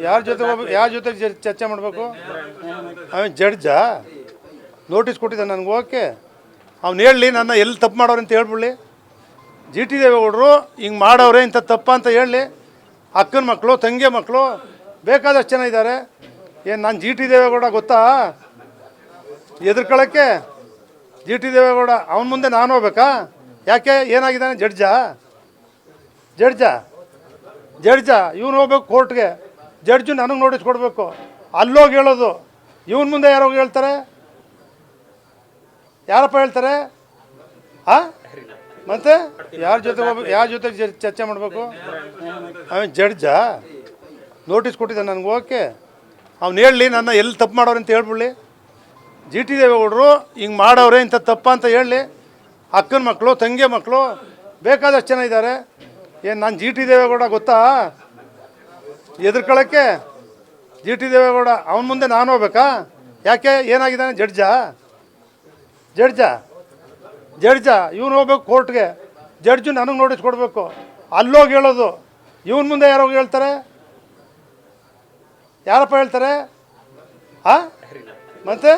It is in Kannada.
ಯಾರ ಜೊತೆ ಚರ್ಚೆ ಮಾಡಬೇಕು? ಅವನು ಜಡ್ಜಾ? ನೋಟಿಸ್ ಕೊಟ್ಟಿದ್ದ ನನಗೆ ಹೋಗೋಕ್ಕೆ. ಅವ್ನು ಹೇಳಲಿ ನನ್ನ ಎಲ್ಲಿ ತಪ್ಪು ಮಾಡೋರು ಅಂತ ಹೇಳ್ಬಿಡ್ಲಿ. ಜಿ ಟಿ ದೇವೇಗೌಡರು ಹಿಂಗೆ ಮಾಡೋರೆ ಇಂಥ ತಪ್ಪ ಅಂತ ಹೇಳಲಿ. ಅಕ್ಕನ ಮಕ್ಕಳು, ತಂಗಿ ಮಕ್ಕಳು ಬೇಕಾದಷ್ಟು ಜನ ಇದ್ದಾರೆ. ಏನು ನಾನು ಜಿ ಟಿ ದೇವೇಗೌಡ ಗೊತ್ತಾ ಎದುರ್ಕೊಳ್ಳೋಕ್ಕೆ? ಜಿ ಟಿ ದೇವೇಗೌಡ ಅವನ ಮುಂದೆ ನಾನು ಹೋಗ್ಬೇಕಾ? ಯಾಕೆ ಏನಾಗಿದ್ದಾನೆ? ಜಡ್ಜಾ ಇವನು ಹೋಗ್ಬೇಕು ಕೋರ್ಟ್ಗೆ. ಜಡ್ಜು ನನಗೆ ನೋಟಿಸ್ ಕೊಡಬೇಕು. ಅಲ್ಲೋಗಿ ಹೇಳೋದು. ಇವನ ಮುಂದೆ ಯಾರೋಗಿ ಹೇಳ್ತಾರೆ? ಯಾರಪ್ಪ ಹೇಳ್ತಾರೆ? ಮತ್ತೆ ಯಾರ ಜೊತೆ ಚರ್ಚೆ ಮಾಡಬೇಕು? ಅವನು ಜಡ್ಜಾ? ನೋಟಿಸ್ ಕೊಟ್ಟಿದ್ದ ನನಗೆ ಹೋಗೋಕ್ಕೆ. ಅವ್ನು ಹೇಳಲಿ ನನ್ನ ಎಲ್ಲಿ ತಪ್ಪು ಮಾಡೋರು ಅಂತ ಹೇಳ್ಬಿಡ್ಲಿ. ಜಿ ಟಿ ದೇವೇಗೌಡರು ಹಿಂಗೆ ಮಾಡೋರೆ ಇಂಥ ತಪ್ಪ ಅಂತ ಹೇಳಲಿ. ಅಕ್ಕನ ಮಕ್ಕಳು, ತಂಗಿ ಮಕ್ಕಳು ಬೇಕಾದಷ್ಟು ಜನ ಇದ್ದಾರೆ. ಏನು ನಾನು ಜಿ ಟಿ ದೇವೇಗೌಡ ಗೊತ್ತಾ ಎದುರ್ಕೊಳ್ಳೋಕ್ಕೆ? ಜಿ ಟಿ ದೇವೇಗೌಡ ಅವನ ಮುಂದೆ ನಾನು ಹೋಗ್ಬೇಕಾ? ಯಾಕೆ ಏನಾಗಿದ್ದಾನೆ? ಜಡ್ಜಾ ಇವನು ಹೋಗ್ಬೇಕು ಕೋರ್ಟ್ಗೆ. ಜಡ್ಜು ನನಗೆ ನೋಟಿಸ್ ಕೊಡಬೇಕು. ಅಲ್ಲೋಗಿ ಹೇಳೋದು. ಇವನ ಮುಂದೆ ಯಾರೋಗಿ ಹೇಳ್ತಾರೆ? ಯಾರಪ್ಪ ಹೇಳ್ತಾರೆ? ಮತ್ತೆ